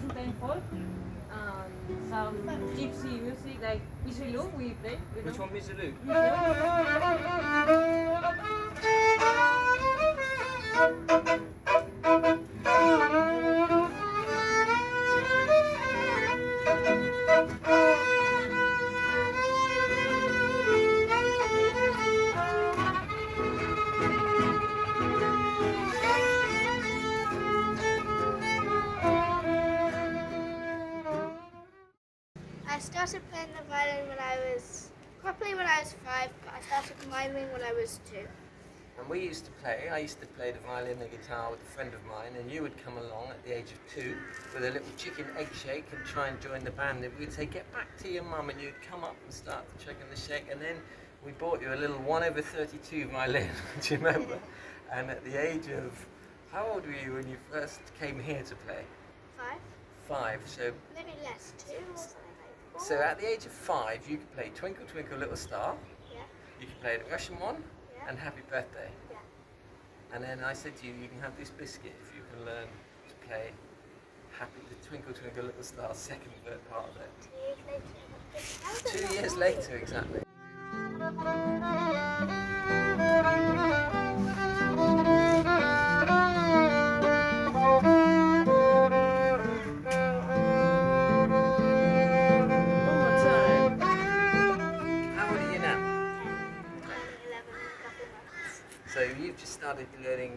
Argentine folk, some gypsy music like Michelu we play. You know? Which one, Mizzaloo? I started playing the violin properly when I was 5, but I started miming when I was 2. And I used to play the violin and the guitar with a friend of mine, and you would come along at the age of 2 with a little chicken egg shake and try and join the band. And we'd say, get back to your mum, and you'd come up and start the chicken the shake, and then we bought you a little 1/32 violin, do you remember? And at the age of, how old were you when you first came here to play? 5? 5, so... Maybe less, 2 or something like 4. So at the age of 5, you could play Twinkle Twinkle Little Star, Yeah. you could play the Russian one, Yeah. and Happy Birthday. Yeah. And then I said to you, you can have this biscuit if you can learn to play the Twinkle Twinkle Little Star second part of it. 2 years later. 2 years later, exactly. One more time. How old are you now? 11, a couple months. So you've just started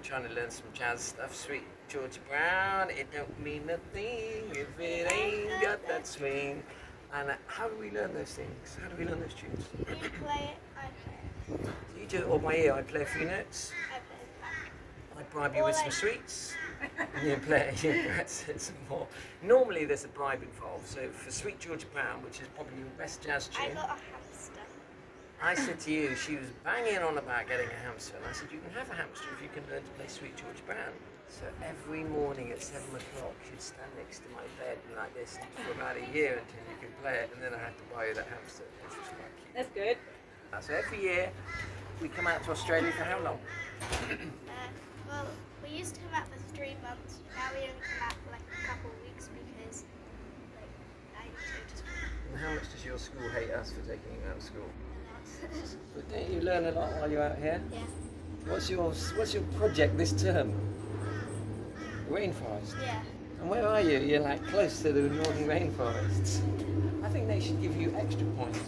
trying to learn some jazz stuff. Sweet Georgia Brown, it don't mean nothing if it ain't got that swing. And how do we learn those things? How do we learn those tunes? You play it, I play it. You do it all by ear. I play a few notes. I play it back. I bribe you with some sweets. And you play some more. Normally there's a bribe involved. So for Sweet Georgia Brown, which is probably your best jazz I tune, got a hamster. I said to you, she was banging on about getting a hamster, and I said, you can have a hamster if you can learn to play Sweet Georgia Brown. So every morning at 7 o'clock, she'd stand next to my bed like this for about a year until you could play it, and then I had to buy you that hamster, which was quite cute. That's good. So every year, we come out to Australia for how long? Well, we used to come out for 3 months. Now we only come out for like a couple of weeks because I just And how much does your school hate us for taking you out of school? not. But don't you learn a lot while you're out here? Yeah. What's your project this term? Rainforest. Yeah. And where are you? You're like close to the northern rainforests. I think they should give you extra points.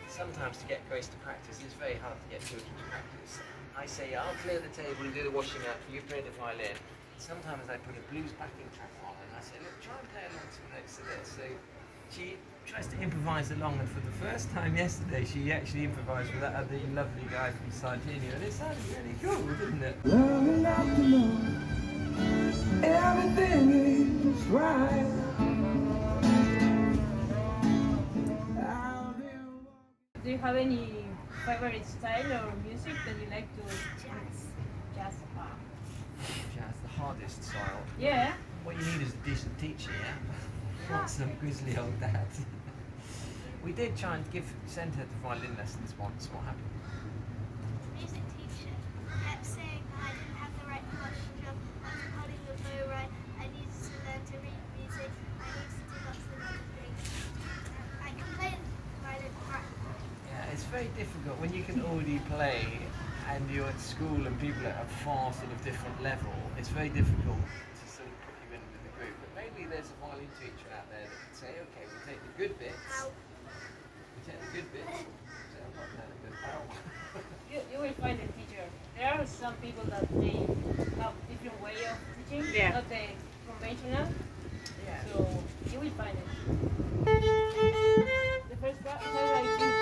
Sometimes to get Grace to practice, it's very hard to get children to practice. I say, I'll clear the table and do the washing up, you play the violin. Sometimes I put a blues backing track on and I say, look, try and play along some notes to this. So she tries to improvise along, and for the first time yesterday, she actually improvised with that other lovely guy from Sardinia, and it sounded really cool, didn't it? Learning not to know everything is right. Do you have any favorite style or music that you like to? Jazz. Jazz. Wow. Jazz, the hardest style. Yeah. What you need is a decent teacher, yeah? Not some grizzly old dad. We did try and send her to violin lessons once. What happened? The music teacher kept saying that I didn't have the right posture, I wasn't holding the bow right, I needed to learn to read music, I needed to do lots of other things. I can play violin practically. Yeah, it's very difficult when you can already play and you're at school and people at a far sort of different level. It's very difficult to sort of put you in with the group. But maybe there's a violin teacher out there that can say, okay, we'll take the good bits. Ow. We take the good bits. Say, I'm not learning good. Ow. You will find a teacher. There are some people that they have different way of teaching, not the conventional. Yeah. So you will find it. The first part, I think.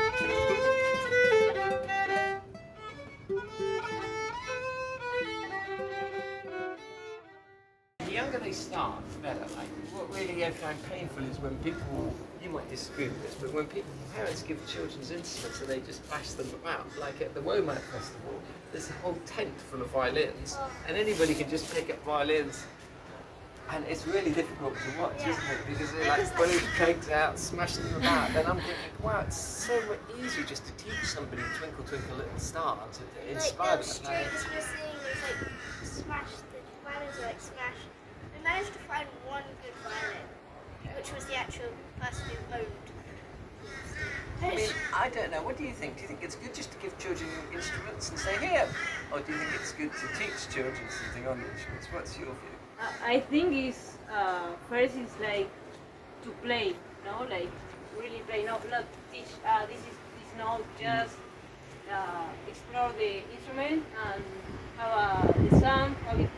The younger they start, the better. Like, what really I find painful is when people, you might disagree with this, but when parents give children's instruments and they just bash them about, like at the Womack Festival, there's a whole tent full of violins, and anybody can just pick up violins And it's really difficult to watch, Yeah. isn't it? Because they're like pulling pegs out, smashing them about. Then I'm thinking, wow, it's so much easier just to teach somebody Twinkle Twinkle Little Star to inspire them. Like the strings missing, there's like smashed, the violins are like smashed. We managed to find one good violin, which was the actual person who owned. I mean, I don't know. What do you think? Do you think it's good just to give children instruments and say here, or do you think it's good to teach children something on the instruments? What's your view? I think it's first is like to play, no, like really play, not teach. This note, just explore the instrument and have the sound, have it,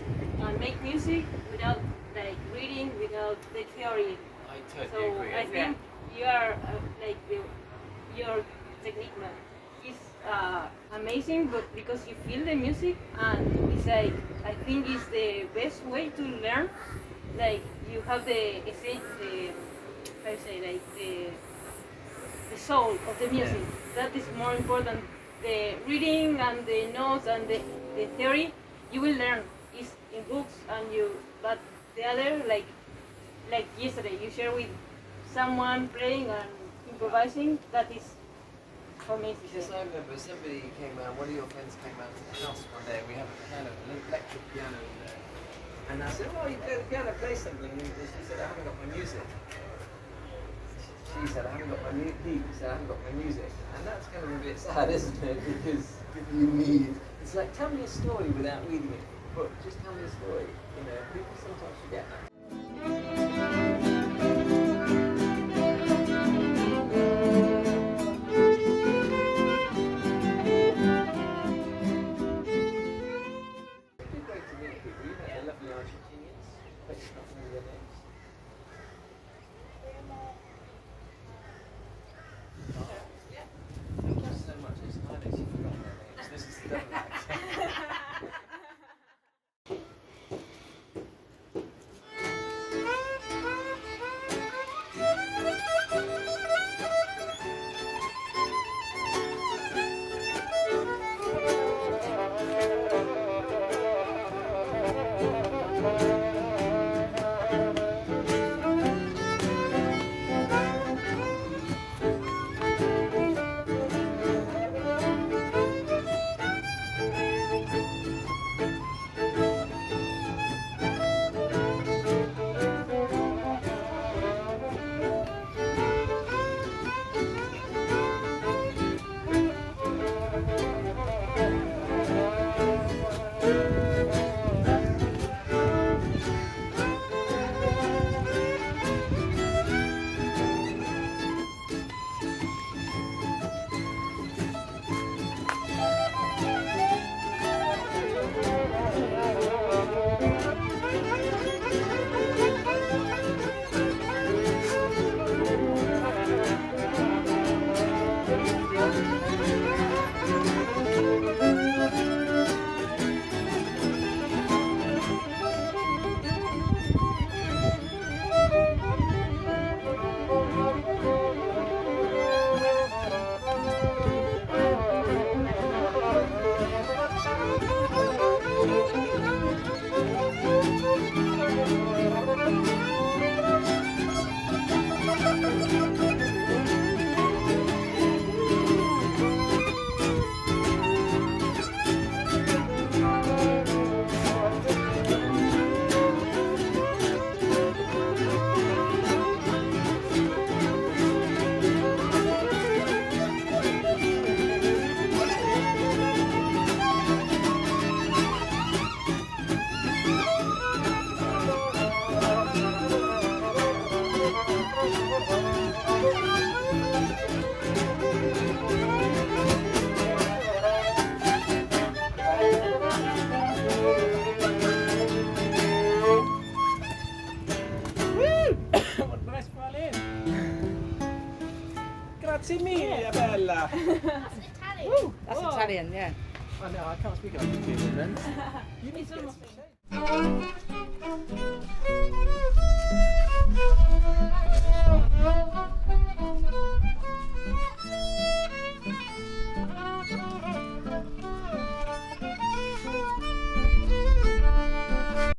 and make music without like reading, without the theory. I totally So agree. I think you are like your technique man is amazing, but because you feel the music and it's like I think it's the best way to learn. Like you have the how you say, like the soul of the music. That is more important. The reading and the notes and the theory you will learn is in books and but the other like yesterday you share with someone playing and improvising, that is for me. Yes, I remember somebody came round, one of your friends came round to the house one day, we have a piano, an electric piano in there. And I said, oh, you play the piano, play something. And she said, I haven't got my music. She said, I haven't got my music. He said, I haven't got my music. And that's kind of a bit sad, isn't it? Because you need, it's like, tell me a story without reading it. But just tell me a story. You know, people sometimes forget that. Grazie mille, bella. That's Italian. Woo. That's Italian, yeah. I know, I can't speak Italian then. You need It's to get almost some shade.